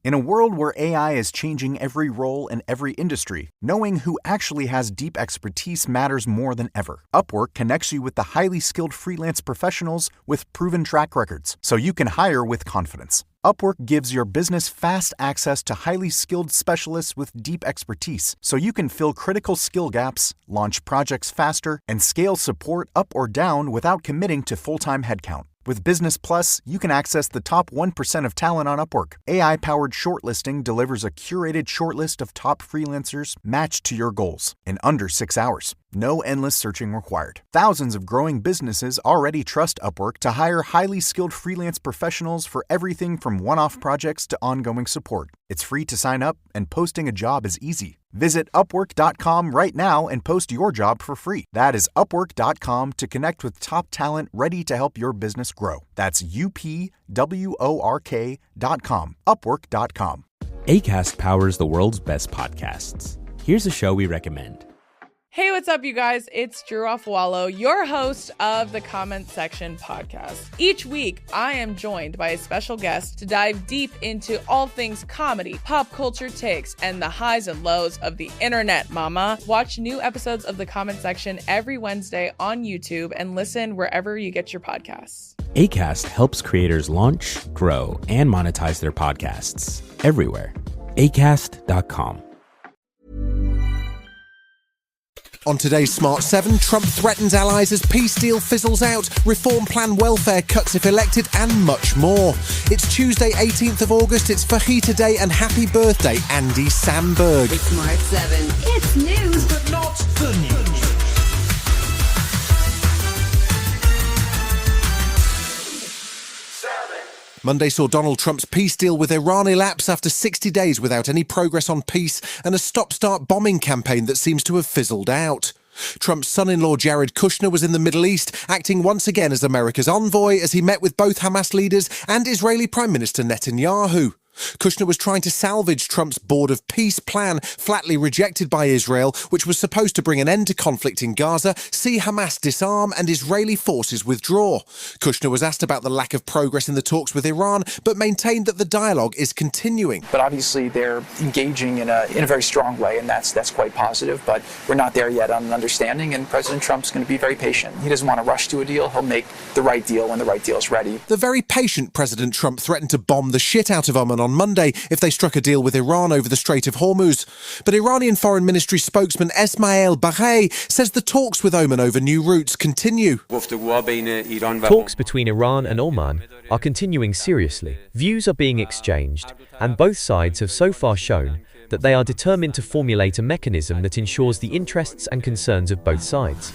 In a world where AI is changing every role in every industry, knowing who actually has deep expertise matters more than ever. Upwork connects you with the highly skilled freelance professionals with proven track records, so you can hire with confidence. Upwork gives your business fast access to highly skilled specialists with deep expertise, so you can fill critical skill gaps, launch projects faster, and scale support up or down without committing to full-time headcount. With Business Plus, you can access the top 1% of talent on Upwork. AI-powered shortlisting delivers a curated shortlist of top freelancers matched to your goals in under 6 hours. No endless searching required. Thousands of growing businesses already trust Upwork to hire highly skilled freelance professionals for everything from one-off projects to ongoing support. It's free to sign up, and posting a job is easy. Visit Upwork.com right now and post your job for free. That is Upwork.com to connect with top talent ready to help your business grow. That's UPWORK.com. Upwork.com. Acast powers the world's best podcasts. Here's a show we recommend. Hey, what's up, you guys? It's Drew Offwallow, your host of the Comment Section podcast. Each week, I am joined by a special guest to dive deep into all things comedy, pop culture takes, and the highs and lows of the internet, mama. Watch new episodes of the Comment Section every Wednesday on YouTube and listen wherever you get your podcasts. Acast helps creators launch, grow, and monetize their podcasts everywhere. Acast.com. On today's Smart 7, Trump threatens allies as peace deal fizzles out, reform plan welfare cuts if elected, and much more. It's Tuesday, 18th of August, it's Fajita Day, and happy birthday, Andy Samberg. It's Smart 7. It's news, but not the news. Monday saw Donald Trump's peace deal with Iran elapse after 60 days without any progress on peace and a stop-start bombing campaign that seems to have fizzled out. Trump's son-in-law Jared Kushner was in the Middle East, acting once again as America's envoy as he met with both Hamas leaders and Israeli Prime Minister Netanyahu. Kushner was trying to salvage Trump's Board of Peace plan, flatly rejected by Israel, which was supposed to bring an end to conflict in Gaza, see Hamas disarm and Israeli forces withdraw. Kushner was asked about the lack of progress in the talks with Iran, but maintained that the dialogue is continuing. But obviously they're engaging in a very strong way, and that's quite positive, but we're not there yet on an understanding, and President Trump's going to be very patient. He doesn't want to rush to a deal. He'll make the right deal when the right deal is ready. The very patient President Trump threatened to bomb the shit out of Oman on Monday if they struck a deal with Iran over the Strait of Hormuz. But Iranian Foreign Ministry spokesman Esmail Baghaei says the talks with Oman over new routes continue. Talks between Iran and Oman are continuing seriously. Views are being exchanged, and both sides have so far shown that they are determined to formulate a mechanism that ensures the interests and concerns of both sides.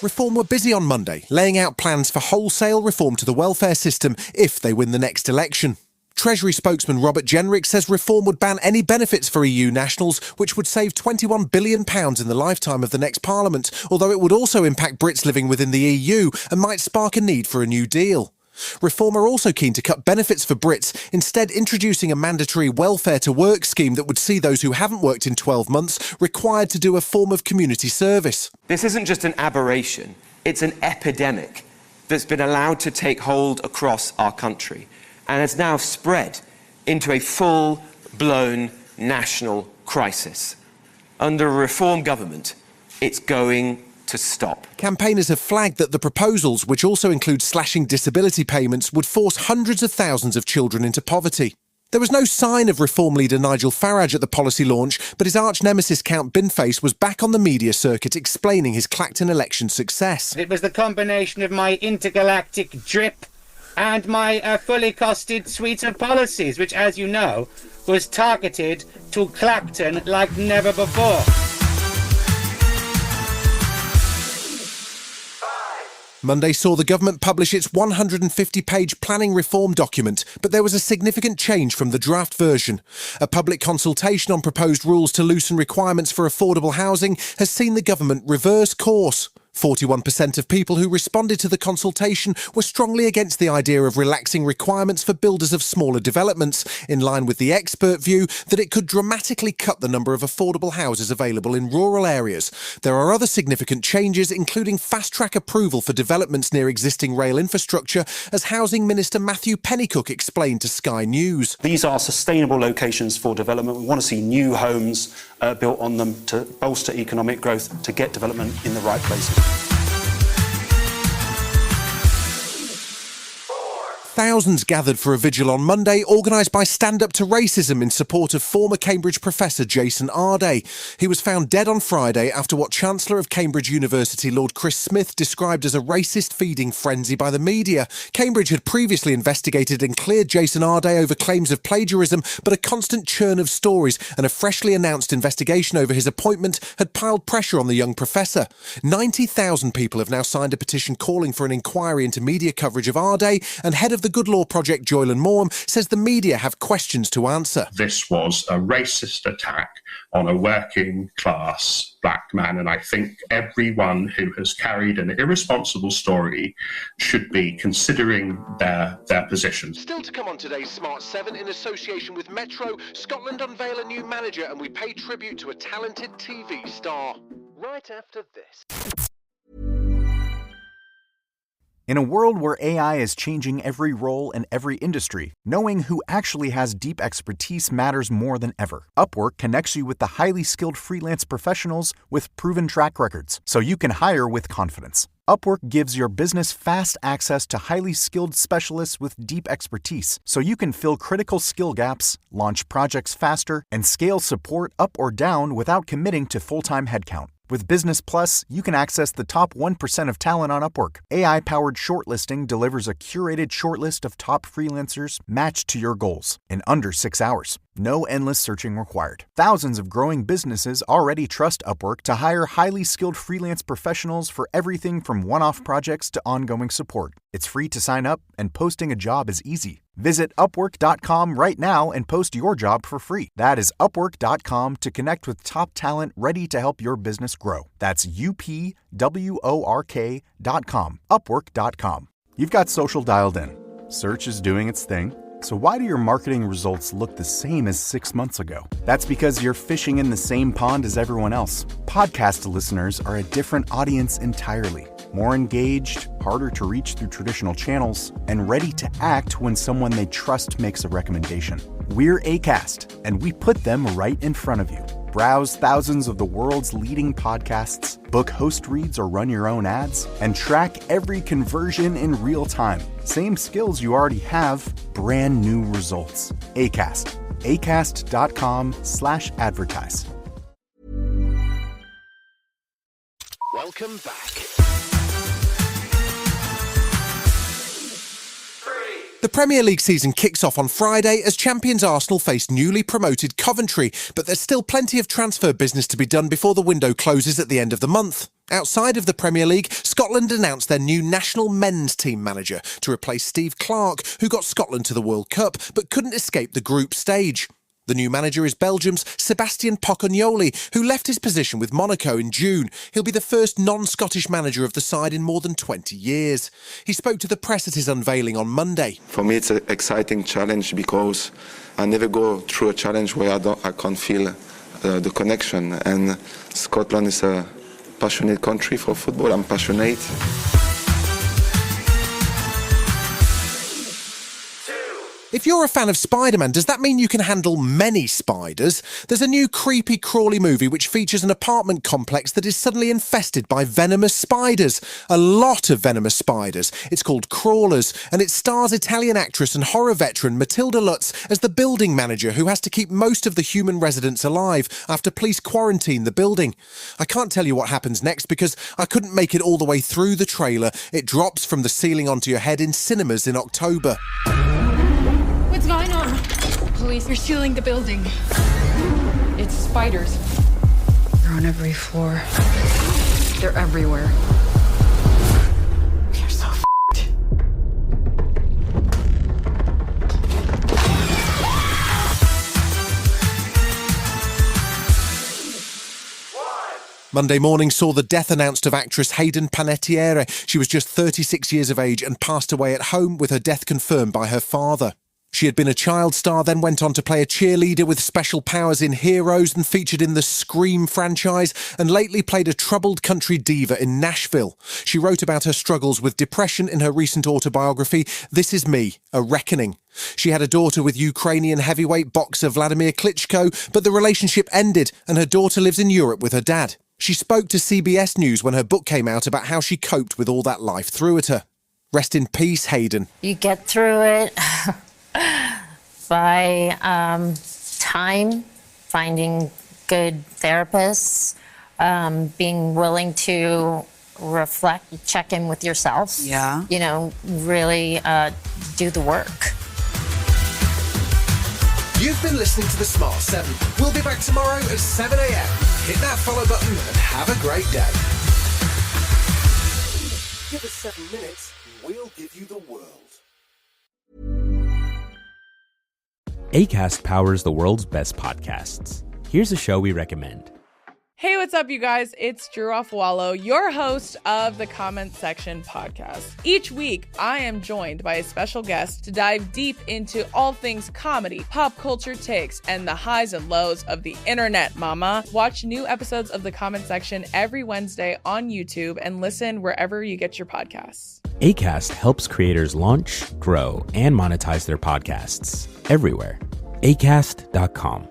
Reform were busy on Monday, laying out plans for wholesale reform to the welfare system if they win the next election. Treasury spokesman Robert Jenrick says reform would ban any benefits for EU nationals, which would save £21 billion in the lifetime of the next parliament, although it would also impact Brits living within the EU and might spark a need for a new deal. Reform are also keen to cut benefits for Brits, instead introducing a mandatory welfare to work scheme that would see those who haven't worked in 12 months required to do a form of community service. This isn't just an aberration, it's an epidemic that's been allowed to take hold across our country and has now spread into a full-blown national crisis. Under a reform government, it's going to stop. Campaigners have flagged that the proposals, which also include slashing disability payments, would force hundreds of thousands of children into poverty. There was no sign of Reform leader Nigel Farage at the policy launch, but his arch-nemesis Count Binface was back on the media circuit explaining his Clacton election success. It was the combination of my intergalactic drip and my fully costed suite of policies, which, as you know, was targeted to Clacton like never before. Monday saw the government publish its 150-page planning reform document, but there was a significant change from the draft version. A public consultation on proposed rules to loosen requirements for affordable housing has seen the government reverse course. 41% of people who responded to the consultation were strongly against the idea of relaxing requirements for builders of smaller developments, in line with the expert view that it could dramatically cut the number of affordable houses available in rural areas. There are other significant changes, including fast-track approval for developments near existing rail infrastructure, as Housing Minister Matthew Pennycook explained to Sky News. These are sustainable locations for development. We want to see new homes built on them to bolster economic growth, to get development in the right places. Thousands gathered for a vigil on Monday, organised by Stand Up to Racism in support of former Cambridge professor Jason Arday. He was found dead on Friday after what Chancellor of Cambridge University Lord Chris Smith described as a racist feeding frenzy by the media. Cambridge had previously investigated and cleared Jason Arday over claims of plagiarism, but a constant churn of stories and a freshly announced investigation over his appointment had piled pressure on the young professor. 90,000 people have now signed a petition calling for an inquiry into media coverage of Arday, and head of the Good Law Project, Joylan Morham, says the media have questions to answer. This was a racist attack on a working class black man, and I think everyone who has carried an irresponsible story should be considering their position. Still to come on today's Smart 7, in association with Metro, Scotland unveil a new manager and we pay tribute to a talented TV star. Right after this. In a world where AI is changing every role and every industry, knowing who actually has deep expertise matters more than ever. Upwork connects you with the highly skilled freelance professionals with proven track records, so you can hire with confidence. Upwork gives your business fast access to highly skilled specialists with deep expertise, so you can fill critical skill gaps, launch projects faster, and scale support up or down without committing to full-time headcount. With Business Plus, you can access the top 1% of talent on Upwork. AI-powered shortlisting delivers a curated shortlist of top freelancers matched to your goals in under 6 hours. No endless searching required. Thousands of growing businesses already trust Upwork to hire highly skilled freelance professionals for everything from one-off projects to ongoing support. It's free to sign up, and posting a job is easy. Visit Upwork.com right now and post your job for free. That is Upwork.com to connect with top talent ready to help your business grow. That's UPWORK.com. Upwork.com. You've got social dialed in. Search is doing its thing. So why do your marketing results look the same as 6 months ago? That's because you're fishing in the same pond as everyone else. Podcast listeners are a different audience entirely. More engaged, harder to reach through traditional channels, and ready to act when someone they trust makes a recommendation. We're Acast, and we put them right in front of you. Browse thousands of the world's leading podcasts, book host reads or run your own ads, and track every conversion in real time. Same skills you already have, brand new results. Acast. Acast.com/advertise. Welcome back. The Premier League season kicks off on Friday as champions Arsenal face newly promoted Coventry, but there's still plenty of transfer business to be done before the window closes at the end of the month. Outside of the Premier League, Scotland announced their new national men's team manager to replace Steve Clarke, who got Scotland to the World Cup but couldn't escape the group stage. The new manager is Belgium's Sebastian Pocognoli, who left his position with Monaco in June. He'll be the first non-Scottish manager of the side in more than 20 years. He spoke to the press at his unveiling on Monday. For me, it's an exciting challenge because I never go through a challenge where I can't feel the connection. And Scotland is a passionate country for football. I'm passionate. If you're a fan of Spider-Man, does that mean you can handle many spiders? There's a new creepy crawly movie which features an apartment complex that is suddenly infested by venomous spiders. A lot of venomous spiders. It's called Crawlers, and it stars Italian actress and horror veteran Matilda Lutz as the building manager who has to keep most of the human residents alive after police quarantine the building. I can't tell you what happens next because I couldn't make it all the way through the trailer. It drops from the ceiling onto your head in cinemas in October. What's going on? Police are sealing the building. It's spiders. They're on every floor. They're everywhere. We are so f***ed. Monday morning saw the death announced of actress Hayden Panettiere. She was just 36 years of age and passed away at home with her death confirmed by her father. She had been a child star, then went on to play a cheerleader with special powers in Heroes and featured in the Scream franchise, and lately played a troubled country diva in Nashville. She wrote about her struggles with depression in her recent autobiography, This Is Me, A Reckoning. She had a daughter with Ukrainian heavyweight boxer Vladimir Klitschko, but the relationship ended and her daughter lives in Europe with her dad. She spoke to CBS News when her book came out about how she coped with all that life threw at her. Rest in peace, Hayden. You get through it by time, finding good therapists, being willing to reflect, check in with yourself. Yeah. You know, really do the work. You've been listening to The Smart 7. We'll be back tomorrow at 7 a.m. Hit that follow button and have a great day. Give us 7 minutes, we'll give you the world. Acast powers the world's best podcasts. Here's a show we recommend. Hey, what's up, you guys? It's Drew Offwallow, your host of the Comment Section podcast. Each week, I am joined by a special guest to dive deep into all things comedy, pop culture takes, and the highs and lows of the internet, mama. Watch new episodes of the Comment Section every Wednesday on YouTube and listen wherever you get your podcasts. Acast helps creators launch, grow, and monetize their podcasts everywhere. Acast.com.